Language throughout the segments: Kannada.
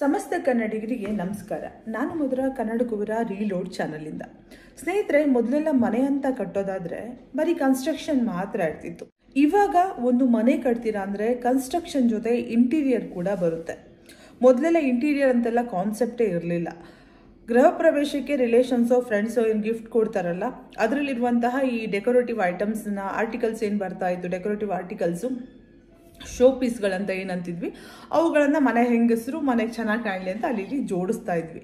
ಸಮಸ್ತ ಕನ್ನಡಿಗರಿಗೆ ನಮಸ್ಕಾರ. ನಾನು ಮಧುರ, ಕನ್ನಡಕುವರ ರೀಲೋಡ್ ಚಾನಲಿಂದ. ಸ್ನೇಹಿತರೆ, ಮೊದಲೆಲ್ಲ ಮನೆ ಅಂತ ಕಟ್ಟೋದಾದ್ರೆ ಬರೀ ಕನ್ಸ್ಟ್ರಕ್ಷನ್ ಮಾತ್ರ ಇರ್ತಿತ್ತು. ಇವಾಗ ಒಂದು ಮನೆ ಕಟ್ತೀರಾ ಅಂದರೆ ಕನ್ಸ್ಟ್ರಕ್ಷನ್ ಜೊತೆ ಇಂಟೀರಿಯರ್ ಕೂಡ ಬರುತ್ತೆ. ಮೊದಲೆಲ್ಲ ಇಂಟೀರಿಯರ್ ಅಂತೆಲ್ಲ ಕಾನ್ಸೆಪ್ಟೇ ಇರಲಿಲ್ಲ. ಗೃಹ ಪ್ರವೇಶಕ್ಕೆ ರಿಲೇಷನ್ಸೋ ಫ್ರೆಂಡ್ಸೋ ಏನು ಗಿಫ್ಟ್ ಕೊಡ್ತಾರಲ್ಲ, ಅದರಲ್ಲಿರುವಂತಹ ಈ ಡೆಕೋರೇಟಿವ್ ಐಟಮ್ಸ್ನ ಆರ್ಟಿಕಲ್ಸ್ ಏನು ಬರ್ತಾ ಇತ್ತು, ಡೆಕೋರೇಟಿವ್ ಆರ್ಟಿಕಲ್ಸು ಶೋ ಪೀಸ್ಗಳಂತ ಏನಂತಿದ್ವಿ, ಅವುಗಳನ್ನು ಮನೆ ಹೆಂಗಸರು ಮನೆಗೆ ಚೆನ್ನಾಗಿ ಕಾಣಲಿ ಅಂತ ಅಲ್ಲಿ ಜೋಡಿಸ್ತಾ ಇದ್ವಿ.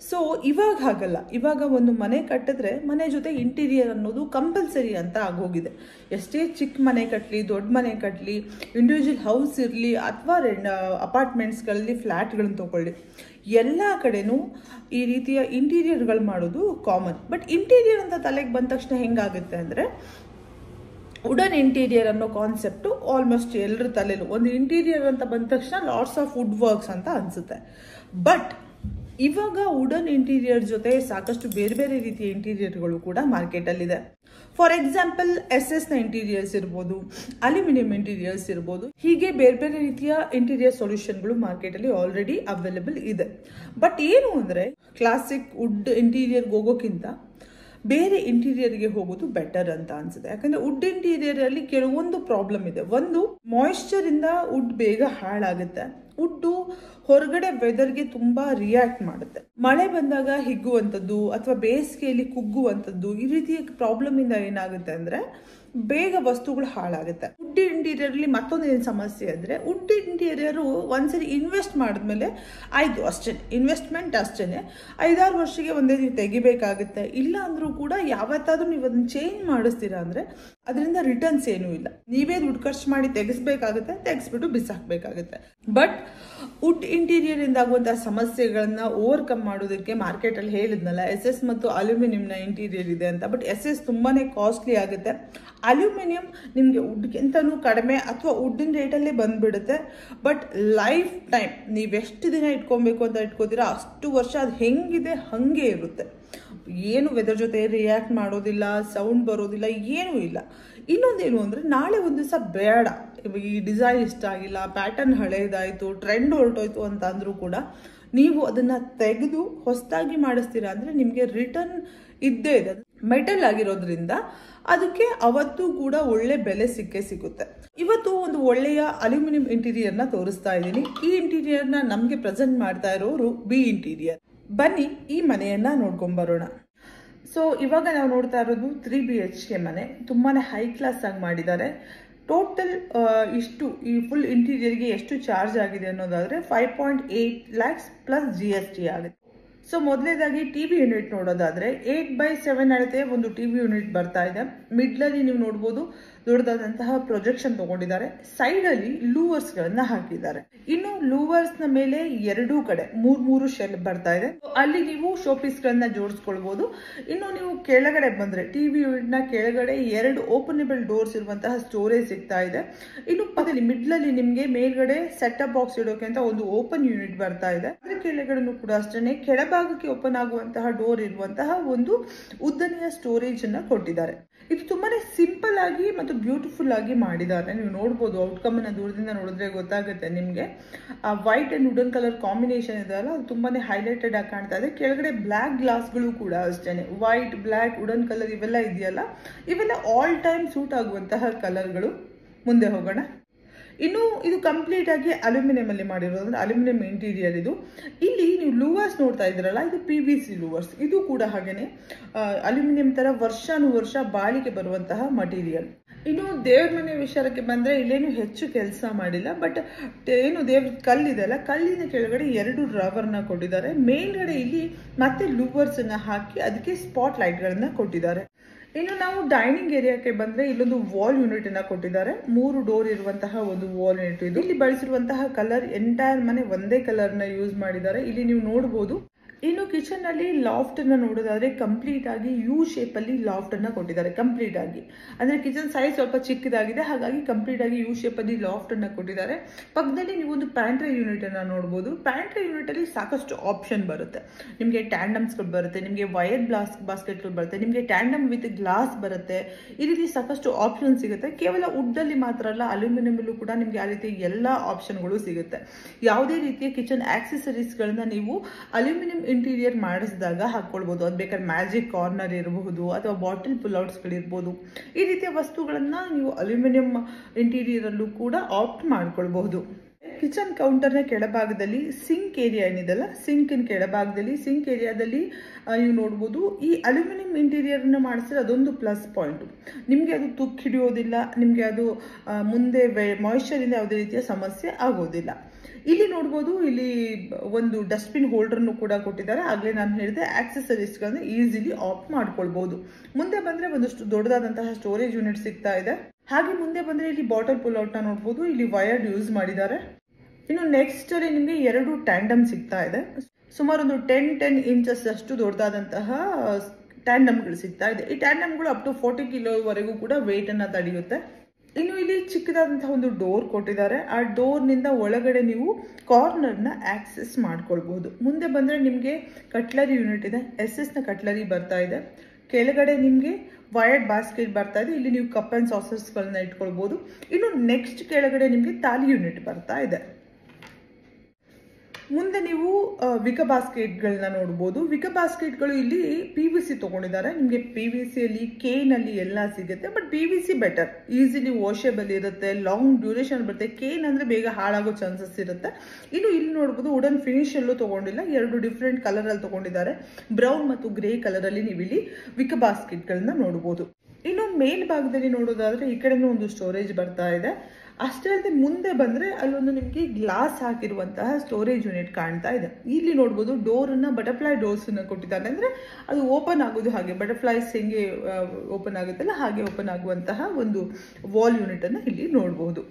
ಸೊ ಇವಾಗ ಹಾಗಲ್ಲ. ಇವಾಗ ಒಂದು ಮನೆ ಕಟ್ಟಿದ್ರೆ ಮನೆ ಜೊತೆ ಇಂಟೀರಿಯರ್ ಅನ್ನೋದು ಕಂಪಲ್ಸರಿ ಅಂತ ಆಗೋಗಿದೆ. ಎಷ್ಟೇ ಚಿಕ್ಕ ಮನೆ ಕಟ್ಟಲಿ, ದೊಡ್ಡ ಮನೆ ಕಟ್ಟಲಿ, ಇಂಡಿವಿಜುವಲ್ ಹೌಸ್ ಇರಲಿ ಅಥವಾ ಅಪಾರ್ಟ್ಮೆಂಟ್ಸ್ಗಳಲ್ಲಿ ಫ್ಲ್ಯಾಟ್ಗಳನ್ನ ತೊಗೊಳ್ಳಿ, ಎಲ್ಲ ಕಡೆನೂ ಈ ರೀತಿಯ ಇಂಟೀರಿಯರ್ಗಳು ಮಾಡೋದು ಕಾಮನ್. ಬಟ್ ಇಂಟೀರಿಯರ್ ಅಂತ ತಲೆಗೆ ಬಂದ ತಕ್ಷಣ ಹೆಂಗಾಗುತ್ತೆ ಅಂದರೆ, ವುಡನ್ ಇಂಟೀರಿಯರ್ ಅನ್ನೋ ಕಾನ್ಸೆಪ್ಟು ಆಲ್ಮೋಸ್ಟ್ ಎಲ್ಲರ ತಲೆಯಲ್ಲೂ, ಒಂದು ಇಂಟೀರಿಯರ್ ಅಂತ ಬಂದ ತಕ್ಷಣ ಲಾಟ್ಸ್ ಆಫ್ ವುಡ್ ವರ್ಕ್ಸ್ ಅಂತ ಅನಿಸುತ್ತೆ. ಬಟ್ ಇವಾಗ ವುಡನ್ ಇಂಟೀರಿಯರ್ ಜೊತೆ ಸಾಕಷ್ಟು ಬೇರೆ ಬೇರೆ ರೀತಿಯ ಇಂಟೀರಿಯರ್ಗಳು ಕೂಡ ಮಾರ್ಕೆಟಲ್ಲಿದೆ. ಫಾರ್ ಎಕ್ಸಾಂಪಲ್ SS ನ ಇಂಟೀರಿಯರ್ಸ್ ಇರ್ಬೋದು, ಅಲ್ಯೂಮಿನಿಯಂ ಇಂಟೀರಿಯರ್ಸ್ ಇರ್ಬೋದು, ಹೀಗೆ ಬೇರೆ ಬೇರೆ ರೀತಿಯ ಇಂಟೀರಿಯರ್ ಸೊಲ್ಯೂಷನ್ಗಳು ಮಾರ್ಕೆಟಲ್ಲಿ ಆಲ್ರೆಡಿ ಅವೈಲೇಬಲ್ ಇದೆ. ಬಟ್ ಏನು ಅಂದರೆ, ಕ್ಲಾಸಿಕ್ ವುಡ್ ಇಂಟೀರಿಯರ್ಗೆ ಹೋಗೋಕ್ಕಿಂತ ಬೇರೆ ಇಂಟೀರಿಯರ್ಗೆ ಹೋಗೋದು ಬೆಟರ್ ಅಂತ ಅನ್ಸುತ್ತೆ. ಯಾಕಂದ್ರೆ ವುಡ್ ಇಂಟೀರಿಯರ್ ಅಲ್ಲಿ ಕೆಲವೊಂದು ಪ್ರಾಬ್ಲಮ್ ಇದೆ. ಒಂದು, ಮಾಯಿಶ್ಚರ್ ಇಂದ ವುಡ್ ಬೇಗ ಹಾಳಾಗುತ್ತೆ. ವುಡ್ಡು ಹೊರಗಡೆ ವೆದರ್ಗೆ ತುಂಬಾ ರಿಯಾಕ್ಟ್ ಮಾಡುತ್ತೆ. ಮಳೆ ಬಂದಾಗ ಹಿಗ್ಗುವಂಥದ್ದು ಅಥವಾ ಬೇಸಿಗೆಯಲ್ಲಿ ಕುಗ್ಗುವಂಥದ್ದು, ಈ ರೀತಿಯ ಪ್ರಾಬ್ಲಮ್ ಇಂದ ಏನಾಗುತ್ತೆ ಅಂದ್ರೆ ಬೇಗ ವಸ್ತುಗಳು ಹಾಳಾಗುತ್ತೆ. ವುಡ್ ಇಂಟೀರಿಯರ್ ಅಲ್ಲಿ ಮತ್ತೊಂದು ಏನು ಸಮಸ್ಯೆ ಅಂದ್ರೆ, ವುಡ್ ಇಂಟೀರಿಯರ್ ಒಂದ್ಸರಿ ಇನ್ವೆಸ್ಟ್ ಮಾಡಿದ್ಮೇಲೆ ಆಯ್ತು, ಅಷ್ಟೇ ಇನ್ವೆಸ್ಟ್ಮೆಂಟ್, ಅಷ್ಟೇನೆ 5-6 ವರ್ಷಕ್ಕೆ ಒಂದೇ ನೀವು ತೆಗಿಬೇಕಾಗುತ್ತೆ. ಇಲ್ಲ ಅಂದ್ರೂ ಕೂಡ ಯಾವತ್ತಾದ್ರೂ ನೀವು ಅದನ್ನ ಚೇಂಜ್ ಮಾಡಿಸ್ತೀರಾ ಅಂದ್ರೆ ಅದರಿಂದ ರಿಟರ್ನ್ಸ್ ಏನೂ ಇಲ್ಲ. ನೀವೇ ದುಡ್ಡು ಖರ್ಚು ಮಾಡಿ ತೆಗೆಸ್ಬೇಕಾಗುತ್ತೆ, ತೆಗೆಸ್ಬಿಟ್ಟು ಬಿಸಾಕ್ಬೇಕಾಗುತ್ತೆ. ಬಟ್ ವುಡ್ ಇಂಟೀರಿಯರ್ ಇಂದ ಆಗುವಂತಹ ಸಮಸ್ಯೆಗಳನ್ನ ಓವರ್ಕಮ್ ಮಾಡೋದಕ್ಕೆ ಮಾರ್ಕೆಟ್ ಅಲ್ಲಿ ಹೇಳಿದ್ನಲ್ಲ, SS ಮತ್ತು ಅಲ್ಯೂಮಿನಿಯಂನ ಇಂಟೀರಿಯರ್ ಇದೆ ಅಂತ. ಬಟ್ SS ತುಂಬಾನೇ ಕಾಸ್ಟ್ಲಿ ಆಗುತ್ತೆ. ಅಲ್ಯೂಮಿನಿಯಂ ನಿಮಗೆ ವುಡ್ಗಿಂತನೂ ಕಡಿಮೆ ಅಥವಾ ವುಡ್ಡಿನ ರೇಟಲ್ಲೇ ಬಂದ್ಬಿಡುತ್ತೆ. ಬಟ್ ಲೈಫ್ ಟೈಮ್ ನೀವೆಷ್ಟು ದಿನ ಇಟ್ಕೊಬೇಕು ಅಂತ ಇಟ್ಕೋತೀರಾ ಅಷ್ಟು ವರ್ಷ ಅದು ಹೆಂಗಿದೆ ಹಾಗೆ ಇರುತ್ತೆ. ಏನು ವೆದರ್ ಜೊತೆ ರಿಯಾಕ್ಟ್ ಮಾಡೋದಿಲ್ಲ, ಸೌಂಡ್ ಬರೋದಿಲ್ಲ, ಏನೂ ಇಲ್ಲ. ಇನ್ನೊಂದೇನು ಅಂದರೆ, ನಾಳೆ ಒಂದು ದಿವಸ ಬೇಡ, ಈ ಡಿಸೈನ್ ಇಷ್ಟ ಆಗಿಲ್ಲ, ಪ್ಯಾಟರ್ನ್ ಹಳೇದಾಯಿತು, ಟ್ರೆಂಡ್ ಹೊರಟೋಯ್ತು ಅಂತ ಅಂದರೂ ಕೂಡ ನೀವು ಅದನ್ನು ತೆಗೆದು ಹೊಸದಾಗಿ ಮಾಡಿಸ್ತೀರಾ ಅಂದರೆ ನಿಮಗೆ ರಿಟರ್ನ್ ಇದ್ದೇ ಇದೆ. ಮೆಟಲ್ ಆಗಿರೋದ್ರಿಂದ ಅದಕ್ಕೆ ಅವತ್ತು ಕೂಡ ಒಳ್ಳೆ ಬೆಲೆ ಸಿಗುತ್ತೆ. ಇವತ್ತು ಒಂದು ಒಳ್ಳೆಯ ಅಲ್ಯೂಮಿನಿಯಂ ಇಂಟೀರಿಯರ್ನ ತೋರಿಸ್ತಾ ಇದ್ದೀನಿ. ಈ ಇಂಟೀರಿಯರ್ನ ನಮಗೆ ಪ್ರೆಸೆಂಟ್ ಮಾಡ್ತಾ ಇರೋರು ಬಿ ಇಂಟೀರಿಯರ್. ಬನ್ನಿ ಈ ಮನೆಯನ್ನ ನೋಡ್ಕೊಂಡ್ ಬರೋಣ. ಸೊ ಇವಾಗ ನಾವು ನೋಡ್ತಾ ಇರೋದು 3 BHK ಮನೆ. ತುಂಬಾನೇ ಹೈ ಕ್ಲಾಸ್ ಆಗಿ ಮಾಡಿದ್ದಾರೆ. ಟೋಟಲ್ ಇಷ್ಟು ಈ ಫುಲ್ ಇಂಟೀರಿಯರ್ಗೆ ಎಷ್ಟು ಚಾರ್ಜ್ ಆಗಿದೆ ಅನ್ನೋದಾದ್ರೆ 5.8 lakhs ಪ್ಲಸ್ GST ಆಗುತ್ತೆ. ಸೊ ಮೊದಲನೇದಾಗಿ ಟಿವಿ ಯೂನಿಟ್ ನೋಡೋದಾದ್ರೆ 8x7 ಅಳತೆ ಒಂದು ಟಿವಿ ಯೂನಿಟ್ ಬರ್ತಾ ಇದೆ. ಮಿಡ್ಲಲ್ಲಿ ನೀವು ನೋಡ್ಬೋದು ದೊಡ್ಡದಾದಂತಹ ಪ್ರೊಜೆಕ್ಷನ್ ತಗೊಂಡಿದ್ದಾರೆ. ಸೈಡ್ ಅಲ್ಲಿ ಲೂವರ್ಸ್ ಗಳನ್ನ ಹಾಕಿದ್ದಾರೆ. ಇನ್ನು ಲೂವರ್ಸ್ ನ ಮೇಲೆ ಎರಡೂ ಕಡೆ 3 ಶೆಲ್ ಬರ್ತಾ ಇದೆ. ಅಲ್ಲಿ ನೀವು ಶೋ ಪೀಸ್ ಗಳನ್ನ ಜೋಡಿಸ್ಕೊಳ್ಬಹುದು. ಇನ್ನು ನೀವು ಕೆಳಗಡೆ ಬಂದ್ರೆ ಟಿವಿ ಯೂನಿಟ್ ನ ಕೆಳಗಡೆ 2 ಓಪನೇಬಲ್ ಡೋರ್ಸ್ ಇರುವಂತಹ ಸ್ಟೋರೇಜ್ ಸಿಗ್ತಾ ಇದೆ. ಇನ್ನು ಪಕ್ಕದಲ್ಲಿ ಮಿಡ್ಲಲ್ಲಿ ನಿಮ್ಗೆ ಮೇಲ್ಗಡೆ ಸೆಟಪ್ ಬಾಕ್ಸ್ ಇಡೋಕೆ ಅಂತ ಒಂದು ಓಪನ್ ಯೂನಿಟ್ ಬರ್ತಾ ಇದೆ. ಅದ್ರ ಕೆಳಗಡೆ ಕೂಡ ಅಷ್ಟೇ ಕೆಳಭಾಗಕ್ಕೆ ಓಪನ್ ಆಗುವಂತಹ ಡೋರ್ ಇರುವಂತಹ ಒಂದು ಉದ್ದನೆಯ ಸ್ಟೋರೇಜ್ ಅನ್ನ ಕೊಟ್ಟಿದ್ದಾರೆ. ಇದು ತುಂಬಾನೇ ಸಿಂಪಲ್ ಆಗಿ ಮತ್ತು ಬ್ಯೂಟಿಫುಲ್ ಆಗಿ ಮಾಡಿದ್ದಾರೆ. ನೀವು ನೋಡ್ಬೋದು, ಔಟ್ಕಮ್ ಅನ್ನ ದೂರದಿಂದ ನೋಡಿದ್ರೆ ಗೊತ್ತಾಗುತ್ತೆ ನಿಮ್ಗೆ. ಆ white and wooden colour combination ಇದೆಯಲ್ಲ, ಅದು ತುಂಬಾನೇ ಹೈಲೈಟೆಡ್ ಆಗಿ ಕಾಣ್ತಾ ಇದೆ. ಕೆಳಗಡೆ ಬ್ಲಾಕ್ ಗ್ಲಾಸ್ಗಳು ಕೂಡ ಅಷ್ಟೇನೆ, ವೈಟ್, ಬ್ಲಾಕ್, ವುಡನ್ ಕಲರ್ ಇವೆಲ್ಲ ಇದೆಯಲ್ಲ, ಇವೆಲ್ಲ ಆಲ್ ಟೈಮ್ ಸೂಟ್ ಆಗುವಂತಹ ಕಲರ್ಗಳು. ಮುಂದೆ ಹೋಗೋಣ. ಇನ್ನು ಇದು ಕಂಪ್ಲೀಟ್ ಆಗಿ ಅಲ್ಯೂಮಿನಿಯಂ ಅಲ್ಲಿ ಮಾಡಿರೋದು, ಅಲ್ಯೂಮಿನಿಯಂ ಇಂಟೀರಿಯರ್ ಇದು. ಇಲ್ಲಿ ನೀವು ಲೂವರ್ಸ್ ನೋಡ್ತಾ ಇದ್ರಲ್ಲ, ಇದು PVC ಲೂವರ್ಸ್. ಇದು ಕೂಡ ಹಾಗೇನೆ ಅಲ್ಯೂಮಿನಿಯಂ ತರ ವರ್ಷಾನುವರ್ಷ ಬಾಳಿಕೆ ಬರುವಂತಹ ಮಟೀರಿಯಲ್. ಇನ್ನು ದೇವ್ರ ಮನೆ ವಿಚಾರಕ್ಕೆ ಬಂದ್ರೆ ಇಲ್ಲೇನು ಹೆಚ್ಚು ಕೆಲಸ ಮಾಡಿಲ್ಲ. ಬಟ್ ಏನು ದೇವ್ರ ಕಲ್ಲಿದೆ ಅಲ್ಲ, ಕಲ್ಲಿನ ಕೆಳಗಡೆ 2 ರವರ್ನ ಕೊಟ್ಟಿದ್ದಾರೆ. ಮೇಲ್ಗಡೆ ಇಲ್ಲಿ ಮತ್ತೆ ಲೂವರ್ಸ್ ಅನ್ನ ಹಾಕಿ ಅದಕ್ಕೆ ಸ್ಪಾಟ್ ಲೈಟ್ ಗಳನ್ನ ಕೊಟ್ಟಿದ್ದಾರೆ. ಇನ್ನು ನಾವು ಡೈನಿಂಗ್ ಏರಿಯಾಕ್ಕೆ ಬಂದ್ರೆ ಇಲ್ಲೊಂದು ವಾಲ್ ಯೂನಿಟ್ ಅನ್ನ ಕೊಟ್ಟಿದ್ದಾರೆ. 3 ಡೋರ್ ಇರುವಂತಹ ಒಂದು ವಾಲ್ ಯೂನಿಟ್ ಇದು. ಇಲ್ಲಿ ಬಳಸಿರುವಂತಹ ಕಲರ್ ಎಂಟೈರ್ ಮನೆ ಒಂದೇ ಕಲರ್ ನ ಯೂಸ್ ಮಾಡಿದ್ದಾರೆ. ಇಲ್ಲಿ ನೀವು ನೋಡಬಹುದು ಇನ್ನು ಕಿಚನ್ ಅಲ್ಲಿ ಲಾಫ್ಟ್ ಅನ್ನ ನೋಡೋದಾದ್ರೆ ಕಂಪ್ಲೀಟ್ ಆಗಿ ಯು ಶೇಪ್ ಅಲ್ಲಿ ಲಾಫ್ಟ್ ಅನ್ನ ಕೊಟ್ಟಿದ್ದಾರೆ. ಕಂಪ್ಲೀಟ್ ಆಗಿ ಅಂದ್ರೆ ಕಿಚನ್ ಸೈಜ್ ಸ್ವಲ್ಪ ಚಿಕ್ಕದಾಗಿದೆ, ಹಾಗಾಗಿ ಕಂಪ್ಲೀಟ್ ಆಗಿ ಯು ಶೇಪ್ ಅಲ್ಲಿ ಲಾಫ್ಟ್ ಅನ್ನ ಕೊಟ್ಟಿದ್ದಾರೆ. ಪಕ್ಕದಲ್ಲಿ ನೀವು ಒಂದು ಪ್ಯಾಂಟ್ರಿ ಯೂನಿಟ್ ಅನ್ನ ನೋಡಬಹುದು. ಪ್ಯಾಂಟ್ರಿ ಯೂನಿಟ್ ಅಲ್ಲಿ ಸಾಕಷ್ಟು ಆಪ್ಷನ್ ಬರುತ್ತೆ. ನಿಮಗೆ ಟ್ಯಾಂಡಮ್ಸ್ ಗಳು ಬರುತ್ತೆ, ನಿಮಗೆ ವೈರ್ ಬಾಸ್ಕೆಟ್ ಗಳು ಬರುತ್ತೆ, ನಿಮಗೆ ಟ್ಯಾಂಡಮ್ ವಿತ್ ಗ್ಲಾಸ್ ಬರುತ್ತೆ. ಈ ರೀತಿ ಸಾಕಷ್ಟು ಆಪ್ಷನ್ ಸಿಗುತ್ತೆ. ಕೇವಲ ವುಡ್ ಅಲ್ಲಿ ಮಾತ್ರ ಅಲ್ಲ, ಅಲ್ಯೂಮಿನಿಯಂ ಅಲ್ಲೂ ಕೂಡ ನಿಮಗೆ ಆ ರೀತಿ ಎಲ್ಲಾ ಆಪ್ಷನ್ಗಳು ಸಿಗುತ್ತೆ. ಯಾವುದೇ ರೀತಿಯ ಕಿಚನ್ ಆಕ್ಸೆಸರೀಸ್ ಗಳನ್ನ ನೀವು ಅಲ್ಯೂಮಿನಿಯಂ ಇಂಟೀರಿಯರ್ ಮಾಡಿಸಿದಾಗ ಹಾಕೊಳ್ಬಹುದು. ಅದು ಬೇಕಾದ್ರೆ ಮ್ಯಾಜಿಕ್ ಕಾರ್ನರ್ ಇರಬಹುದು ಅಥವಾ ಬಾಟಲ್ ಪುಲ್ಔಟ್ಸ್ ಗಳಿರ್ಬೋದು. ಈ ರೀತಿಯ ವಸ್ತುಗಳನ್ನ ನೀವು ಅಲ್ಯೂಮಿನಿಯಂ ಇಂಟೀರಿಯರ್ ಅಲ್ಲೂ ಕೂಡ ಆಪ್ಟ್ ಮಾಡ್ಕೊಳ್ಬಹುದು. ಕಿಚನ್ ಕೌಂಟರ್ ನ ಕೆಳಭಾಗದಲ್ಲಿ ಸಿಂಕ್ ಏರಿಯಾ ಏನಿದೆಲ್ಲ, ಸಿಂಕಿನ ಕೆಳಭಾಗದಲ್ಲಿ ಸಿಂಕ್ ಏರಿಯಾದಲ್ಲಿ ನೀವು ನೋಡ್ಬೋದು ಈ ಅಲ್ಯೂಮಿನಿಯಂ ಇಂಟೀರಿಯರ್ ನ ಮಾಡಿಸಿದ್ರೆ ಅದೊಂದು ಪ್ಲಸ್ ಪಾಯಿಂಟ್. ನಿಮ್ಗೆ ಅದು ತುಕ್ಕು ಹಿಡಿಯೋದಿಲ್ಲ, ನಿಮ್ಗೆ ಅದು ಮುಂದೆ ಮಾಯಿಶ್ಚರ್ ಇಂದ ಯಾವುದೇ ರೀತಿಯ ಸಮಸ್ಯೆ ಆಗೋದಿಲ್ಲ. ಇಲ್ಲಿ ನೋಡ್ಬೋದು, ಇಲ್ಲಿ ಒಂದು ಡಸ್ಟ್ಬಿನ್ ಹೋಲ್ಡರ್ ಕೂಡ ಕೊಟ್ಟಿದ್ದಾರೆ. ಆಗ್ಲೇ ನಾನು ಹೇಳಿದೆ ಆಕ್ಸೆಸರೀಸ್ ಗಳನ್ನ ಈಸಿಲಿ ಆಫ್ ಮಾಡ್ಕೊಳ್ಬಹುದು. ಮುಂದೆ ಬಂದ್ರೆ ಒಂದಷ್ಟು ದೊಡ್ಡದಾದಂತಹ ಸ್ಟೋರೇಜ್ ಯೂನಿಟ್ ಸಿಗ್ತಾ ಇದೆ. ಹಾಗೆ ಮುಂದೆ ಬಂದ್ರೆ ಇಲ್ಲಿ ಬಾಟಲ್ ಪುಲ್ಔಟ್ ನ ನೋಡ್ಬೋದು, ಇಲ್ಲಿ ವೈರ್ಡ್ ಯೂಸ್ ಮಾಡಿದ್ದಾರೆ. ಇನ್ನು ನೆಕ್ಸ್ಟ್ ಅಲ್ಲಿ ನಿಮಗೆ 2 ಟ್ಯಾಂಡಮ್ ಸಿಗ್ತಾ ಇದೆ. ಸುಮಾರು ಒಂದು 10 ಇಂಚಸ್ ಅಷ್ಟು ದೊಡ್ಡದಾದಂತಹ ಟ್ಯಾಂಡಮ್ಗಳು ಸಿಗ್ತಾ ಇದೆ. ಈ ಟ್ಯಾಂಡಮ್ಗಳು ಅಪ್ ಟು 40 ಕಿಲೋವರೆಗೂ ಕೂಡ ವೇಟ್ ಅನ್ನ ತಡೆಯುತ್ತೆ. ಇನ್ನು ಇಲ್ಲಿ ಚಿಕ್ಕದಾದಂತಹ ಒಂದು ಡೋರ್ ಕೊಟ್ಟಿದ್ದಾರೆ. ಆ ಡೋರ್ ನಿಂದ ಒಳಗಡೆ ನೀವು ಕಾರ್ನರ್ ನ ಆಕ್ಸೆಸ್ ಮಾಡ್ಕೊಳ್ಬಹುದು. ಮುಂದೆ ಬಂದ್ರೆ ನಿಮ್ಗೆ ಕಟ್ಲರಿ ಯೂನಿಟ್ ಇದೆ, SS ನ ಕಟ್ಲರಿ ಬರ್ತಾ ಇದೆ. ಕೆಳಗಡೆ ನಿಮ್ಗೆ ವೈರ್ಡ್ ಬಾಸ್ಕೆಟ್ ಬರ್ತಾ ಇದೆ. ಇಲ್ಲಿ ನೀವು ಕಪ್ ಅಂಡ್ ಸಾಸರ್ಸ್ ಗಳನ್ನ ಇಟ್ಕೊಳ್ಬಹುದು. ಇನ್ನು ನೆಕ್ಸ್ಟ್ ಕೆಳಗಡೆ ನಿಮ್ಗೆ ತಾಲಿ ಯೂನಿಟ್ ಬರ್ತಾ ಇದೆ. ಮುಂದೆ ನೀವು ವಿಕ ಬಾಸ್ಕೆಟ್ ಗಳನ್ನ ನೋಡಬಹುದು. ವಿಕ ಬಾಸ್ಕೆಟ್ ಗಳು ಇಲ್ಲಿ PVC ತಗೊಂಡಿದ್ದಾರೆ. ನಿಮ್ಗೆ PVC ಅಲ್ಲಿ ಕೇನಲ್ಲಿ ಎಲ್ಲ ಸಿಗುತ್ತೆ, but PVC better, easily washable ಇರುತ್ತೆ, ಲಾಂಗ್ ಡ್ಯೂರೇಷನ್ ಬರುತ್ತೆ. ಕೇನ್ ಅಂದ್ರೆ ಬೇಗ ಹಾಳಾಗೋ ಚಾನ್ಸಸ್ ಇರುತ್ತೆ. ಇನ್ನು ಇಲ್ಲಿ ನೋಡಬಹುದು ವುಡನ್ ಫಿನಿಶ್ ಅಲ್ಲೂ ತಗೊಂಡಿಲ್ಲ, 2 ಡಿಫ್ರೆಂಟ್ ಕಲರ್ ಅಲ್ಲಿ ತಗೊಂಡಿದ್ದಾರೆ. ಬ್ರೌನ್ ಮತ್ತು ಗ್ರೇ ಕಲರ್ ಅಲ್ಲಿ ನೀವು ಇಲ್ಲಿ ವಿಕ ಬಾಸ್ಕೆಟ್ ಗಳನ್ನ ನೋಡಬಹುದು. ಇನ್ನು ಮೇಲ್ಭಾಗದಲ್ಲಿ ನೋಡೋದಾದ್ರೆ ಈ ಕಡೆನೂ ಒಂದು ಸ್ಟೋರೇಜ್ ಬರ್ತಾ ಇದೆ. ಅಷ್ಟೇ ಅಲ್ಲದೆ ಮುಂದೆ ಬಂದ್ರೆ ಅಲ್ಲೊಂದು ನಿಮಗೆ ಗ್ಲಾಸ್ ಹಾಕಿರುವಂತಹ ಸ್ಟೋರೇಜ್ ಯೂನಿಟ್ ಕಾಣ್ತಾ ಇದೆ. ಇಲ್ಲಿ ನೋಡ್ಬೋದು ಡೋರ್ ಅನ್ನ ಬಟರ್ಫ್ಲೈ ಡೋರ್ಸ್ ಅನ್ನ ಕೊಟ್ಟಿದ್ದಾರೆ. ಅಂದ್ರೆ ಅದು ಓಪನ್ ಆಗೋದು ಹಾಗೆ, ಬಟರ್ಫ್ಲೈಸ್ ಹೆಂಗೆ ಓಪನ್ ಆಗುತ್ತಲ್ಲ ಹಾಗೆ ಓಪನ್ ಆಗುವಂತಹ ಒಂದು ವಾಲ್ ಯೂನಿಟ್ ಅನ್ನ ಇಲ್ಲಿ ನೋಡಬಹುದು.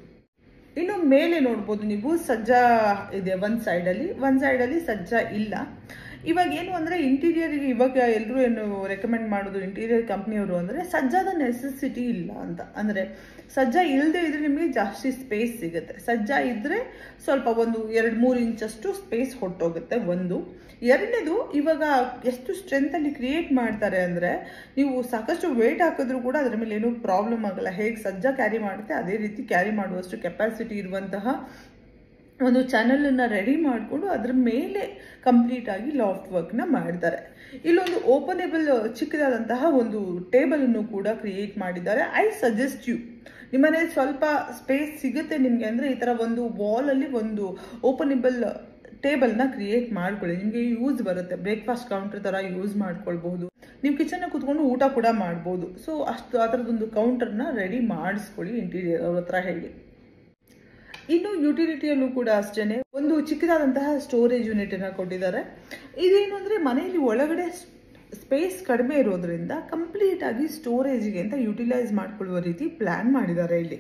ಇನ್ನು ಮೇಲೆ ನೋಡ್ಬೋದು ನೀವು ಸಜ್ಜಾ ಇದೆ ಒಂದ್ ಸೈಡ್ ಅಲ್ಲಿ ಸಜ್ಜಾ ಇಲ್ಲ. ಇವಾಗ ಏನು ಅಂದ್ರೆ ಇಂಟೀರಿಯರ್ ಇವಾಗ ಎಲ್ಲರೂ ಏನು ರೆಕಮೆಂಡ್ ಮಾಡೋದು ಇಂಟೀರಿಯರ್ ಕಂಪ್ನಿಯವರು ಅಂದ್ರೆ ಸಜ್ಜಾದ ನೆಸೆಸಿಟಿ ಇಲ್ಲ ಅಂತ. ಅಂದ್ರೆ ಸಜ್ಜಾ ಇಲ್ಲದೆ ಇದ್ರೆ ನಿಮಗೆ ಜಾಸ್ತಿ ಸ್ಪೇಸ್ ಸಿಗುತ್ತೆ. ಸಜ್ಜಾ ಇದ್ರೆ ಸ್ವಲ್ಪ ಒಂದು 2-3 ಇಂಚಷ್ಟು ಸ್ಪೇಸ್ ಹೊಟ್ಟೋಗುತ್ತೆ. ಒಂದು ಎರಡನೇದು, ಇವಾಗ ಎಷ್ಟು ಸ್ಟ್ರೆಂತ್ ಅಲ್ಲಿ ಕ್ರಿಯೇಟ್ ಮಾಡ್ತಾರೆ ಅಂದ್ರೆ ನೀವು ಸಾಕಷ್ಟು ವೇಟ್ ಹಾಕಿದ್ರು ಕೂಡ ಅದ್ರ ಮೇಲೆ ಏನೂ ಪ್ರಾಬ್ಲಮ್ ಆಗಲ್ಲ. ಹೇಗೆ ಸಜ್ಜಾ ಕ್ಯಾರಿ ಮಾಡುತ್ತೆ ಅದೇ ರೀತಿ ಕ್ಯಾರಿ ಮಾಡುವಷ್ಟು ಕೆಪಾಸಿಟಿ ಇರುವಂತಹ ಒಂದು ಚಾನಲ್ ಅನ್ನ ರೆಡಿ ಮಾಡಿಕೊಂಡು ಅದ್ರ ಮೇಲೆ ಕಂಪ್ಲೀಟ್ ಆಗಿ ಲಾಫ್ಟ್ ವರ್ಕ್ ನ ಮಾಡಿದ್ದಾರೆ. ಇಲ್ಲೊಂದು ಓಪನೇಬಲ್ ಚಿಕ್ಕದಾದಂತಹ ಒಂದು ಟೇಬಲ್ ಅನ್ನು ಕೂಡ ಕ್ರಿಯೇಟ್ ಮಾಡಿದ್ದಾರೆ. ಐ ಸಜೆಸ್ಟ್ ಯು, ನಿಮ್ಮನೆ ಸ್ವಲ್ಪ ಸ್ಪೇಸ್ ಸಿಗುತ್ತೆ ನಿಮ್ಗೆ ಅಂದ್ರೆ ಈ ತರ ಒಂದು ವಾಲ್ ಅಲ್ಲಿ ಒಂದು ಓಪನೇಬಲ್ ಟೇಬಲ್ ನ ಕ್ರಿಯೇಟ್ ಮಾಡ್ಕೊಳ್ಳಿ. ನಿಮ್ಗೆ ಯೂಸ್ ಬರುತ್ತೆ. ಬ್ರೇಕ್ಫಾಸ್ಟ್ ಕೌಂಟರ್ ತರ ಯೂಸ್ ಮಾಡ್ಕೊಳ್ಬಹುದು. ನೀವು ಕಿಚನ್ ಕುತ್ಕೊಂಡು ಊಟ ಕೂಡ ಮಾಡ್ಬೋದು. ಸೊ ಅಷ್ಟು ಆ ಥರದೊಂದು ಕೌಂಟರ್ ನ ರೆಡಿ ಮಾಡಿಸ್ಕೊಳ್ಳಿ ಇಂಟೀರಿಯರ್ ಅವ್ರ ಹತ್ರ ಹೇಳಿ. ಇನ್ನು ಯುಟಿಲಿಟಿಯಲ್ಲೂ ಕೂಡ ಅಷ್ಟೇನೆ ಒಂದು ಚಿಕ್ಕದಾದಂತಹ ಸ್ಟೋರೇಜ್ ಯೂನಿಟ್ ಅನ್ನ ಕೊಟ್ಟಿದ್ದಾರೆ. ಇದೇನು ಅಂದ್ರೆ ಮನೆಯಲ್ಲಿ ಒಳಗಡೆ ಸ್ಪೇಸ್ ಕಡಿಮೆ ಇರೋದ್ರಿಂದ ಕಂಪ್ಲೀಟ್ ಆಗಿ ಸ್ಟೋರೇಜ್ಗೆ ಅಂತ ಯುಟಿಲೈಸ್ ಮಾಡ್ಕೊಳ್ಳುವ ರೀತಿ ಪ್ಲಾನ್ ಮಾಡಿದ್ದಾರೆ ಇಲ್ಲಿ.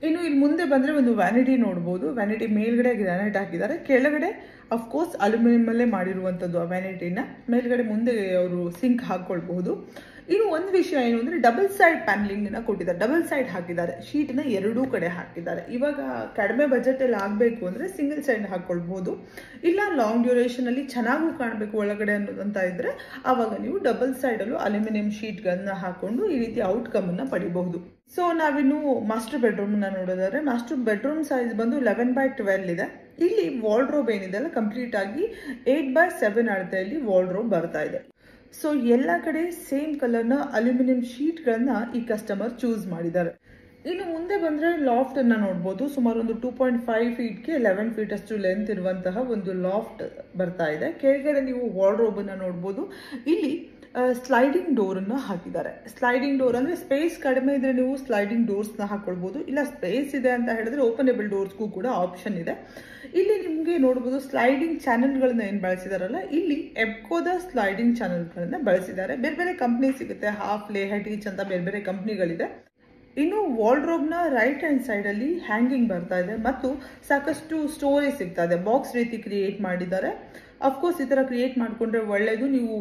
ಇನ್ನು ಇಲ್ಲಿ ಮುಂದೆ ಬಂದ್ರೆ ಒಂದು ವ್ಯಾನಿಟಿ ನೋಡಬಹುದು. ವ್ಯಾನಿಟಿ ಮೇಲ್ಗಡೆ ಗ್ರಾನೈಟ್ ಹಾಕಿದ್ದಾರೆ, ಕೆಳಗಡೆ ಅಫ್ಕೋರ್ಸ್ ಅಲ್ಯೂಮಿನಿಯಂ ಅಲ್ಲೇ ಮಾಡಿರುವಂತದ್ದು ಆ ವ್ಯಾನಿಟಿನ. ಮೇಲ್ಗಡೆ ಮುಂದೆ ಅವರು ಸಿಂಕ್ ಹಾಕೊಳ್ಬಹುದು. ಇನ್ನು ಒಂದು ವಿಷಯ ಏನು ಅಂದ್ರೆ ಡಬಲ್ ಸೈಡ್ ಪ್ಯಾನಲಿಂಗ್ ನ ಕೊಟ್ಟಿದ್ದಾರೆ. ಡಬಲ್ ಸೈಡ್ ಹಾಕಿದ್ದಾರೆ, ಶೀಟ್ ನ 2 ಕಡೆ ಹಾಕಿದ್ದಾರೆ. ಇವಾಗ ಕಡಿಮೆ ಬಜೆಟ್ ಅಲ್ಲಿ ಆಗ್ಬೇಕು ಅಂದ್ರೆ ಸಿಂಗಲ್ ಸೈಡ್ ಹಾಕೊಳ್ಬಹುದು. ಇಲ್ಲ ಲಾಂಗ್ ಡ್ಯೂರೇಷನ್ ಅಲ್ಲಿ ಚೆನ್ನಾಗೂ ಕಾಣಬೇಕು ಒಳಗಡೆ ಅನ್ನೋದಂತ ಇದ್ರೆ ಆವಾಗ ನೀವು ಡಬಲ್ ಸೈಡ್ ಅಲ್ಲೂ ಅಲ್ಯೂಮಿನಿಯಂ ಶೀಟ್ ಗಳನ್ನ ಹಾಕೊಂಡು ಈ ರೀತಿ ಔಟ್ಕಮ್ ಅನ್ನ ಪಡಿಬಹುದು. ಸೊ ನಾವಿನ್ನು ಮಾಸ್ಟರ್ ಬೆಡ್ರೂಮ್ ನ ನೋಡೋದಾದ್ರೆ ಮಾಸ್ಟರ್ ಬೆಡ್ರೂಮ್ ಸೈಜ್ ಬಂದು 11x12 ಇದೆ. ಇಲ್ಲಿ ವಾರ್ಡ್ರೋಬ್ ಏನಿದೆ ಅಲ್ಲ ಕಂಪ್ಲೀಟ್ ಆಗಿ 8x7 ಅಳತೆಯಲ್ಲಿ ವಾರ್ಡ್ರೋಬ್ ಬರ್ತಾ ಇದೆ. ಸೊ ಎಲ್ಲ ಕಡೆ ಸೇಮ್ ಕಲರ್ನ ಅಲ್ಯೂಮಿನಿಯಂ ಶೀಟ್ ಗಳನ್ನ ಈ ಕಸ್ಟಮರ್ ಚೂಸ್ ಮಾಡಿದ್ದಾರೆ. ಇನ್ನು ಮುಂದೆ ಬಂದ್ರೆ ಲಾಫ್ಟ್ ಅನ್ನ ನೋಡಬಹುದು. ಸುಮಾರು ಒಂದು 2.5 ಫೀಟ್ಗೆ 11 ಫೀಟ್ ಅಷ್ಟು ಲೆಂತ್ ಇರುವಂತಹ ಒಂದು ಲಾಫ್ಟ್ ಬರ್ತಾ ಇದೆ. ಕೆಳಗಡೆ ನೀವು ವಾರ್ಡ್ರೋಬ್ ಅನ್ನ ನೋಡಬಹುದು. ಇಲ್ಲಿ ಸ್ಲೈಡಿಂಗ್ ಡೋರ್ ಅನ್ನ ಹಾಕಿದ್ದಾರೆ. ಸ್ಲೈಡಿಂಗ್ ಡೋರ್ ಅಂದ್ರೆ ಸ್ಪೇಸ್ ಕಡಿಮೆ ಇದ್ರೆ ನೀವು ಸ್ಲೈಡಿಂಗ್ ಡೋರ್ಸ್ ನ ಹಾಕೊಳ್ಬಹುದು. ಇಲ್ಲ ಸ್ಪೇಸ್ ಇದೆ ಅಂತ ಹೇಳಿದ್ರೆ ಓಪನೇಬಲ್ ಡೋರ್ಸ್ಗೂ ಕೂಡ ಆಪ್ಷನ್ ಇದೆ. ಇಲ್ಲಿ ನಿಮ್ಗೆ ನೋಡಬಹುದು ಸ್ಲೈಡಿಂಗ್ ಚಾನೆಲ್ ಗಳನ್ನ ಏನ್ ಬಳಸಿದಾರಲ್ಲ, ಇಲ್ಲಿ ಎಬ್ಕೋದ ಸ್ಲೈಡಿಂಗ್ ಚಾನೆಲ್ ಗಳನ್ನ ಬಳಸಿದ್ದಾರೆ. ಬೇರೆ ಬೇರೆ ಕಂಪ್ನಿ ಸಿಗುತ್ತೆ, ಹಾಫ್ಲೆ, ಹೆಟೀಚ್ ಅಂತ ಬೇರೆ ಬೇರೆ ಕಂಪ್ನಿಗಳಿದೆ. ಇನ್ನು ವಾರ್ಡ್ರೋಬ್ ನ ರೈಟ್ ಹ್ಯಾಂಡ್ ಸೈಡ್ ಅಲ್ಲಿ ಹ್ಯಾಂಗಿಂಗ್ ಬರ್ತಾ ಇದೆ ಮತ್ತು ಸಾಕಷ್ಟು ಸ್ಟೋರೇಜ್ ಸಿಗ್ತಾ ಇದೆ. ಬಾಕ್ಸ್ ರೀತಿ ಕ್ರಿಯೇಟ್ ಮಾಡಿದ್ದಾರೆ. ಅಫ್ಕೋರ್ಸ್ ಈ ಥರ ಕ್ರಿಯೇಟ್ ಮಾಡಿಕೊಂಡ್ರೆ ಒಳ್ಳೆಯದು. ನೀವು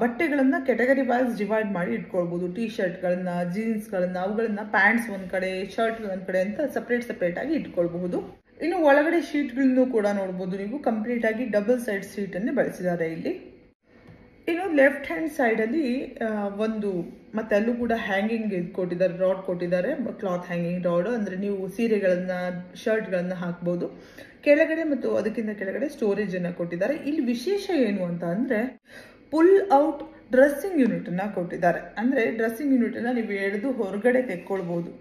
ಬಟ್ಟೆಗಳನ್ನು ಕೆಟಗರಿ ವೈಸ್ ಡಿವೈಡ್ ಮಾಡಿ ಇಟ್ಕೊಳ್ಬೋದು. ಟೀ ಶರ್ಟ್ಗಳನ್ನ, ಜೀನ್ಸ್ಗಳನ್ನ, ಅವುಗಳನ್ನ ಪ್ಯಾಂಟ್ಸ್ ಒಂದು ಕಡೆ, ಶರ್ಟ್ ಒಂದು ಕಡೆ ಅಂತ ಸಪ್ರೇಟ್ ಆಗಿ ಇಟ್ಕೊಳ್ಬಹುದು. ಇನ್ನು ಒಳಗಡೆ ಶೀಟ್ಗಳನ್ನು ಕೂಡ ನೋಡ್ಬೋದು ನೀವು. ಕಂಪ್ಲೀಟ್ ಆಗಿ ಡಬಲ್ ಸೈಡ್ ಶೀಟನ್ನೇ ಬಳಸಿದ್ದಾರೆ ಇಲ್ಲಿ. ಇನ್ನು ಲೆಫ್ಟ್ ಹ್ಯಾಂಡ್ ಸೈಡಲ್ಲಿ ಒಂದು ಮತ್ತೆ ಅಲ್ಲೂ ಕೂಡ ಹ್ಯಾಂಗಿಂಗ್ ಕೊಟ್ಟಿದ್ದಾರೆ, ರಾಡ್ ಕೊಟ್ಟಿದ್ದಾರೆ, ಕ್ಲಾತ್ ಹ್ಯಾಂಗಿಂಗ್ ರಾಡ್. ಅಂದರೆ ನೀವು ಸೀರೆಗಳನ್ನ, ಶರ್ಟ್ಗಳನ್ನ ಹಾಕ್ಬೋದು. ಕೆಳಗಡೆ ಮತ್ತು ಅದಕ್ಕಿಂತ ಕೆಳಗಡೆ ಸ್ಟೋರೇಜ್ ಅನ್ನ ಕೊಟ್ಟಿದ್ದಾರೆ. ಇಲ್ಲಿ ವಿಶೇಷ ಏನು ಅಂತ ಅಂದ್ರೆ ಪುಲ್ ಔಟ್ ಡ್ರೆಸ್ಸಿಂಗ್ ಯೂನಿಟ್ ಅನ್ನ ಕೊಟ್ಟಿದ್ದಾರೆ. ಅಂದ್ರೆ ಡ್ರೆಸ್ಸಿಂಗ್ ಯೂನಿಟ್ ಅನ್ನ ನೀವು ಎಳೆದು ಹೊರಗಡೆ ತೆಕ್ಕೊಳ್ಬಹುದು.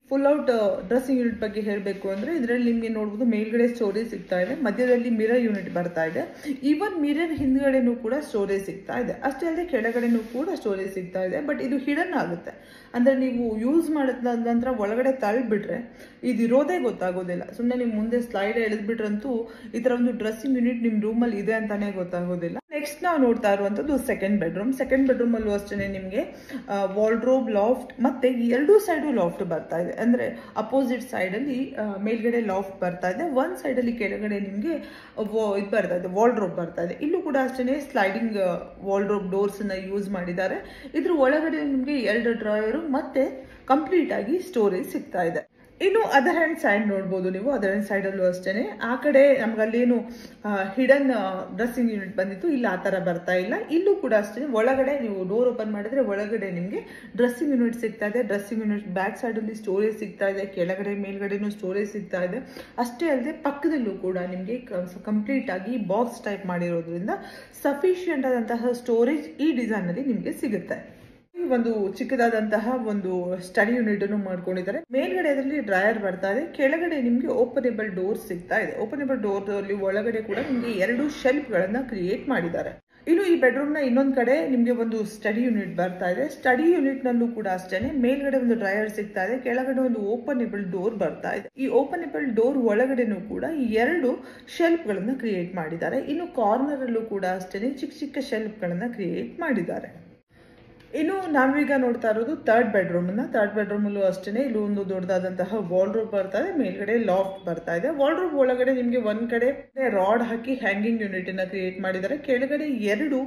ಫುಲ್ ಔಟ್ ಡ್ರೆಸ್ಸಿಂಗ್ ಯೂನಿಟ್ ಬಗ್ಗೆ ಹೇಳಬೇಕು ಅಂದರೆ ಇದರಲ್ಲಿ ನಿಮಗೆ ನೋಡ್ಬೋದು ಮೇಲ್ಗಡೆ ಸ್ಟೋರೇಜ್ ಸಿಗ್ತಾ ಇದೆ, ಮಧ್ಯದಲ್ಲಿ ಮಿರರ್ ಯೂನಿಟ್ ಬರ್ತಾ ಇದೆ, ಈವನ್ ಮಿರರ್ ಹಿಂದ್ಗಡೆನೂ ಕೂಡ ಸ್ಟೋರೇಜ್ ಸಿಗ್ತಾ ಇದೆ. ಅಷ್ಟೇ ಅಲ್ಲದೆ ಕೆಳಗಡೆನೂ ಕೂಡ ಸ್ಟೋರೇಜ್ ಸಿಗ್ತಾ ಇದೆ. ಬಟ್ ಇದು ಹಿಡನ್ ಆಗುತ್ತೆ. ಅಂದರೆ ನೀವು ಯೂಸ್ ಮಾಡಿದ ನಂತರ ಒಳಗಡೆ ತಳ್ಳಿಬಿಟ್ರೆ ಇದಿರೋದೇ ಗೊತ್ತಾಗೋದಿಲ್ಲ. ಸುಮ್ಮನೆ ನೀವು ಮುಂದೆ ಸ್ಲೈಡ್ ಎಳೆದ್ಬಿಟ್ರಂತೂ ಈ ಥರ ಒಂದು ಡ್ರೆಸ್ಸಿಂಗ್ ಯೂನಿಟ್ ನಿಮ್ಮ ರೂಮಲ್ಲಿ ಇದೆ ಅಂತಾನೆ ಗೊತ್ತಾಗೋದಿಲ್ಲ. ನೆಕ್ಸ್ಟ್ ನಾವು ನೋಡ್ತಾ ಇರುವಂಥದ್ದು ಸೆಕೆಂಡ್ ಬೆಡ್ರೂಮ್. ಸೆಕೆಂಡ್ ಬೆಡ್ರೂಮ್ ಅಲ್ಲೂ ಅಷ್ಟೇ ನಿಮಗೆ ವಾರ್ಡ್ರೋಬ್, ಲಾಫ್ಟ್ ಮತ್ತೆ ಎರಡೂ ಸೈಡು ಲಾಫ್ಟ್ ಬರ್ತಾ ಇದೆ. ಅಂದ್ರೆ ಅಪೋಸಿಟ್ ಸೈಡ್ ಅಲ್ಲಿ ಮೇಲ್ಗಡೆ ಲಾಫ್ಟ್ ಬರ್ತಾ ಇದೆ, ಒಂದ್ ಸೈಡ್ ಅಲ್ಲಿ ಕೆಳಗಡೆ ನಿಮ್ಗೆ ಇದು ಬರ್ತಾ ಇದೆ, ವಾರ್ಡ್ರೋಬ್ ಬರ್ತಾ ಇದೆ. ಇಲ್ಲೂ ಕೂಡ ಅಷ್ಟೇ ಸ್ಲೈಡಿಂಗ್ ವಾರ್ಡ್ರೋಬ್ ಡೋರ್ಸ್ ಅನ್ನ ಯೂಸ್ ಮಾಡಿದ್ದಾರೆ. ಇದ್ರ ಒಳಗಡೆ ನಿಮ್ಗೆ 2 ಡ್ರಾಯರ್ ಮತ್ತೆ ಕಂಪ್ಲೀಟ್ ಆಗಿ ಸ್ಟೋರೇಜ್ ಸಿಗ್ತಾ ಇದೆ. ಇನ್ನು ಅದರ್ ಹ್ಯಾಂಡ್ ಸೈಡ್ ನೋಡ್ಬೋದು ನೀವು. ಅದರ್ ಹ್ಯಾಂಡ್ ಸೈಡ್ ಅಲ್ಲೂ ಅಷ್ಟೇನೆ ಆ ಕಡೆ ನಮ್ಗೆ ಅಲ್ಲೇನು ಹಿಡನ್ ಡ್ರೆಸ್ಸಿಂಗ್ ಯೂನಿಟ್ ಬಂದಿತ್ತು, ಇಲ್ಲಿ ಆ ತರ ಬರ್ತಾ ಇಲ್ಲ. ಇಲ್ಲೂ ಕೂಡ ಅಷ್ಟೇ ಒಳಗಡೆ ನೀವು ಡೋರ್ ಓಪನ್ ಮಾಡಿದ್ರೆ ಒಳಗಡೆ ನಿಮ್ಗೆ ಡ್ರೆಸ್ಸಿಂಗ್ ಯೂನಿಟ್ ಸಿಗ್ತಾ ಇದೆ. ಡ್ರೆಸ್ಸಿಂಗ್ ಯೂನಿಟ್ ಬ್ಯಾಕ್ ಸೈಡ್ ಅಲ್ಲಿ ಸ್ಟೋರೇಜ್ ಸಿಗ್ತಾ ಇದೆ, ಕೆಳಗಡೆ ಮೇಲ್ಗಡೆನೂ ಸ್ಟೋರೇಜ್ ಸಿಗ್ತಾ ಇದೆ. ಅಷ್ಟೇ ಅಲ್ಲದೆ ಪಕ್ಕದಲ್ಲೂ ಕೂಡ ನಿಮ್ಗೆ ಕಂಪ್ಲೀಟ್ ಆಗಿ ಬಾಕ್ಸ್ ಟೈಪ್ ಮಾಡಿರೋದ್ರಿಂದ ಸಫಿಶಿಯಂಟ್ ಆದಂತಹ ಸ್ಟೋರೇಜ್ ಈ ಡಿಸೈನ್ ಅಲ್ಲಿ ನಿಮ್ಗೆ ಸಿಗುತ್ತೆ. ಒಂದು ಚಿಕ್ಕದಾದಂತಹ ಒಂದು ಸ್ಟಡಿ ಯೂನಿಟ್ ಅನ್ನು ಮಾಡ್ಕೊಂಡಿದ್ದಾರೆ. ಮೇಲ್ಗಡೆ ಅದರಲ್ಲಿ ಡ್ರಾಯರ್ ಬರ್ತಾ ಇದೆ, ಕೆಳಗಡೆ ನಿಮ್ಗೆ ಓಪನೇಬಲ್ ಡೋರ್ ಸಿಗ್ತಾ ಇದೆ. ಓಪನೇಬಲ್ ಡೋರ್ ಅಲ್ಲಿ ಒಳಗಡೆ ಕೂಡ ನಿಮ್ಗೆ 2 ಶೆಲ್ಫ್ ಗಳನ್ನ ಕ್ರಿಯೇಟ್ ಮಾಡಿದ್ದಾರೆ. ಇನ್ನು ಈ ಬೆಡ್ರೂಮ್ ನ ಇನ್ನೊಂದ್ ಕಡೆ ನಿಮ್ಗೆ ಒಂದು ಸ್ಟಡಿ ಯೂನಿಟ್ ಬರ್ತಾ ಇದೆ. ಸ್ಟಡಿ ಯೂನಿಟ್ ನಲ್ಲೂ ಕೂಡ ಅಷ್ಟೇನೆ ಮೇಲ್ಗಡೆ ಒಂದು ಡ್ರಾಯರ್ ಸಿಗ್ತಾ ಇದೆ, ಕೆಳಗಡೆ ಒಂದು ಓಪನೇಬಲ್ ಡೋರ್ ಬರ್ತಾ ಇದೆ. ಈ ಓಪನೇಬಲ್ ಡೋರ್ ಒಳಗಡೆನೂ ಕೂಡ 2 ಶೆಲ್ಫ್ ಗಳನ್ನ ಕ್ರಿಯೇಟ್ ಮಾಡಿದ್ದಾರೆ. ಇನ್ನು ಕಾರ್ನರ್ ಅಲ್ಲೂ ಕೂಡ ಅಷ್ಟೇನೆ ಚಿಕ್ಕ ಚಿಕ್ಕ ಶೆಲ್ಫ್ ಗಳನ್ನ ಕ್ರಿಯೇಟ್ ಮಾಡಿದ್ದಾರೆ. ಇನ್ನು ನಾವೀಗ ನೋಡ್ತಾ ಇರೋದು ಥರ್ಡ್ ಬೆಡ್ರೂಮ್ ಅಲ್ಲೂ ಅಷ್ಟೇ ಇಲ್ಲಿ ಒಂದು ದೊಡ್ಡದಾದಂತಹ ವಾರ್ಡ್ರೋಬ್ ಬರ್ತಾ ಇದೆ, ಮೇಲ್ಗಡೆ ಲಾಫ್ಟ್ ಬರ್ತಾ ಇದೆ. ವಾರ್ಡ್ರೋಬ್ ಒಳಗಡೆ ನಿಮ್ಗೆ ಒಂದ್ ಕಡೆ ರಾಡ್ ಹಾಕಿ ಹ್ಯಾಂಗಿಂಗ್ ಯೂನಿಟ್ ಅನ್ನ ಕ್ರಿಯೇಟ್ ಮಾಡಿದ್ದಾರೆ, ಕೆಳಗಡೆ 2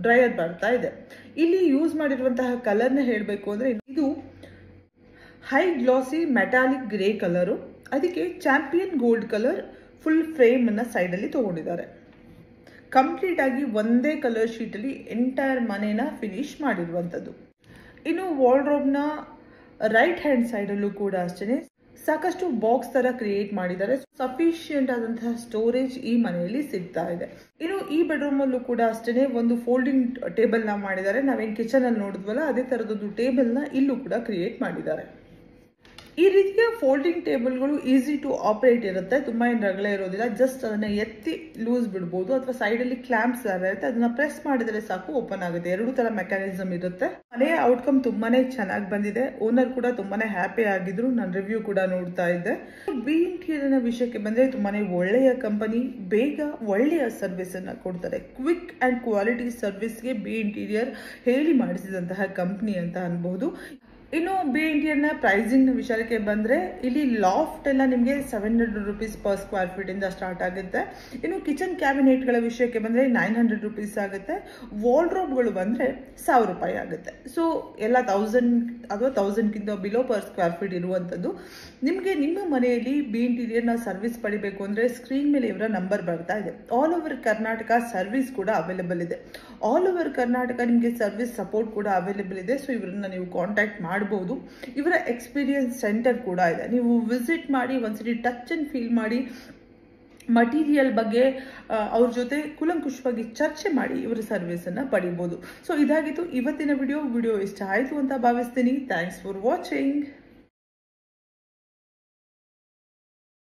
ಡ್ರೈಯರ್ ಬರ್ತಾ ಇದೆ. ಇಲ್ಲಿ ಯೂಸ್ ಮಾಡಿರುವಂತಹ ಕಲರ್ ನ ಹೇಳ್ಬೇಕು ಅಂದ್ರೆ ಇದು ಹೈ ಗ್ಲಾಸಿ ಮೆಟಾಲಿಕ್ ಗ್ರೇ ಕಲರು, ಅದಕ್ಕೆ champion gold colour full frame ಅನ್ನ ಸೈಡ್ ಅಲ್ಲಿ ತಗೊಂಡಿದ್ದಾರೆ. ಕಂಪ್ಲೀಟ್ ಆಗಿ ಒಂದೇ ಕಲರ್ ಶೀಟ್ ಅಲ್ಲಿ ಎಂಟೈರ್ ಮನೇನ ಫಿನಿಶ್ ಮಾಡಿರುವಂತದ್ದು. ಇನ್ನು ವಾರ್ಡ್ರೋಬ್ ನ ರೈಟ್ ಹ್ಯಾಂಡ್ ಸೈಡ್ ಅಲ್ಲೂ ಕೂಡ ಅಷ್ಟೇ ಸಾಕಷ್ಟು ಬಾಕ್ಸ್ ತರ ಕ್ರಿಯೇಟ್ ಮಾಡಿದ್ದಾರೆ. ಸಫಿಶಿಯಂಟ್ ಆದಂತಹ ಸ್ಟೋರೇಜ್ ಈ ಮನೆಯಲ್ಲಿ ಸಿಗ್ತಾ ಇದೆ. ಇನ್ನು ಈ ಬೆಡ್ರೂಮ್ ಅಲ್ಲೂ ಕೂಡ ಅಷ್ಟೇ ಒಂದು ಫೋಲ್ಡಿಂಗ್ ಟೇಬಲ್ ನ ಮಾಡಿದ್ದಾರೆ. ನಾವೇನ್ ಕಿಚನ್ ಅಲ್ಲಿ ನೋಡಿದ್ವಲ್ಲ ಅದೇ ತರದೊಂದು ಟೇಬಲ್ ನ ಇಲ್ಲೂ ಕೂಡ ಕ್ರಿಯೇಟ್ ಮಾಡಿದ್ದಾರೆ. ಈ ರೀತಿಯ ಫೋಲ್ಡಿಂಗ್ ಟೇಬಲ್ಗಳು ಈಸಿ ಟು ಆಪರೇಟ್ ಇರುತ್ತೆ, ತುಂಬಾ ಏನು ರಗಳೆ ಇರೋದಿಲ್ಲ. ಜಸ್ಟ್ ಅದನ್ನ ಎತ್ತಿ ಲೂಸ್ ಬಿಡ್ಬೋದು, ಅಥವಾ ಸೈಡ್ ಅಲ್ಲಿ ಕ್ಲಾಂಪ್ಸ್ ಇರುತ್ತೆ, ಅದನ್ನ ಪ್ರೆಸ್ ಮಾಡಿದ್ರೆ ಸಾಕು ಓಪನ್ ಆಗುತ್ತೆ. 2 ತರ ಮೆಕ್ಯಾನಿಸಮ್ ಇರುತ್ತೆ. ಮನೆಯ ಔಟ್ಕಮ್ ತುಂಬಾನೇ ಚೆನ್ನಾಗಿ ಬಂದಿದೆ. ಓನರ್ ಕೂಡ ತುಂಬಾನೇ ಹ್ಯಾಪಿ ಆಗಿದ್ರು. ನಾನು ರಿವ್ಯೂ ಕೂಡ ನೋಡ್ತಾ ಇದ್ದೆ. ಬಿ ಇಂಟೀರಿಯರ್ ವಿಷಯಕ್ಕೆ ಬಂದ್ರೆ ತುಂಬಾನೇ ಒಳ್ಳೆಯ ಕಂಪನಿ, ಬೇಗ ಒಳ್ಳೆಯ ಸರ್ವಿಸ್ ಅನ್ನ ಕೊಡ್ತಾರೆ. ಕ್ವಿಕ್ ಅಂಡ್ ಕ್ವಾಲಿಟಿ ಸರ್ವಿಸ್ಗೆ ಬಿ ಇಂಟೀರಿಯರ್ ಹೇಳಿ ಮಾಡಿಸಿದಂತಹ ಕಂಪನಿ ಅಂತ ಅನ್ಬಹುದು. ಇನ್ನು ಬಿ ಇಂಟೀರಿಯರ್ ನ ಪ್ರೈಸಿಂಗ್ ನ ವಿಚಾರಕ್ಕೆ ಬಂದ್ರೆ ಇಲ್ಲಿ ಲಾಫ್ಟ್ ಎಲ್ಲ ನಿಮಗೆ 700 ರೂಪೀಸ್ ಪರ್ ಸ್ಕ್ವೇರ್ ಫೀಟ್ ಇಂದ ಸ್ಟಾರ್ಟ್ ಆಗುತ್ತೆ. ಇನ್ನು ಕಿಚನ್ ಕ್ಯಾಬಿನೆಟ್ ಗಳ ವಿಷಯಕ್ಕೆ ಬಂದ್ರೆ 900 ರೂಪೀಸ್ ಆಗುತ್ತೆ. ವಾರ್ಡ್ರೋಬ್ ಗಳು ಬಂದ್ರೆ 1000 ರೂಪಾಯಿ ಆಗುತ್ತೆ. ಸೊ ಎಲ್ಲ 1000 ಅಥವಾ 1000 ಗಿಂತ ಬಿಲೋ ಪರ್ ಸ್ಕ್ವೇರ್ ಫೀಟ್ ಇರುವಂತದ್ದು. ನಿಮ್ಗೆ ನಿಮ್ಮ ಮನೆಯಲ್ಲಿ ಬಿ ಇಂಟೀರಿಯರ್ ನ ಸರ್ವಿಸ್ ಪಡಿಬೇಕು ಅಂದ್ರೆ ಸ್ಕ್ರೀನ್ ಮೇಲೆ ಇವರ ನಂಬರ್ ಬರ್ತಾ ಇದೆ. ಆಲ್ ಓವರ್ ಕರ್ನಾಟಕ ಸರ್ವಿಸ್ ಕೂಡ ಅವೈಲೇಬಲ್ ಇದೆ. ಆಲ್ ಓವರ್ ಕರ್ನಾಟಕ ನಿಮಗೆ ಸರ್ವಿಸ್ ಸಪೋರ್ಟ್ ಕೂಡ ಅವೈಲೇಬಲ್ ಇದೆ. ಸೊ ಇವರನ್ನ ನೀವು ಕಾಂಟ್ಯಾಕ್ಟ್ ಮಾಡಬಹುದು. ಇವರ ಎಕ್ಸ್ಪೀರಿಯನ್ಸ್ ಸೆಂಟರ್ ಕೂಡ ಇದೆ. ನೀವು ವಿಸಿಟ್ ಮಾಡಿ ಒಂದ್ಸರಿ ಟಚ್ ಅಂಡ್ ಫೀಲ್ ಮಾಡಿ, ಮಟೀರಿಯಲ್ ಬಗ್ಗೆ ಅವ್ರ ಜೊತೆ ಕೂಲಂಕುಷವಾಗಿ ಚರ್ಚೆ ಮಾಡಿ ಇವರ ಸರ್ವಿಸ್ ಅನ್ನ ಪಡಿಬಹುದು. ಸೊ ಇದಾಗಿತ್ತು ಇವತ್ತಿನ ವಿಡಿಯೋ ಇಷ್ಟ ಆಯ್ತು ಅಂತ ಭಾವಿಸ್ತೀನಿ. Thanks for watching.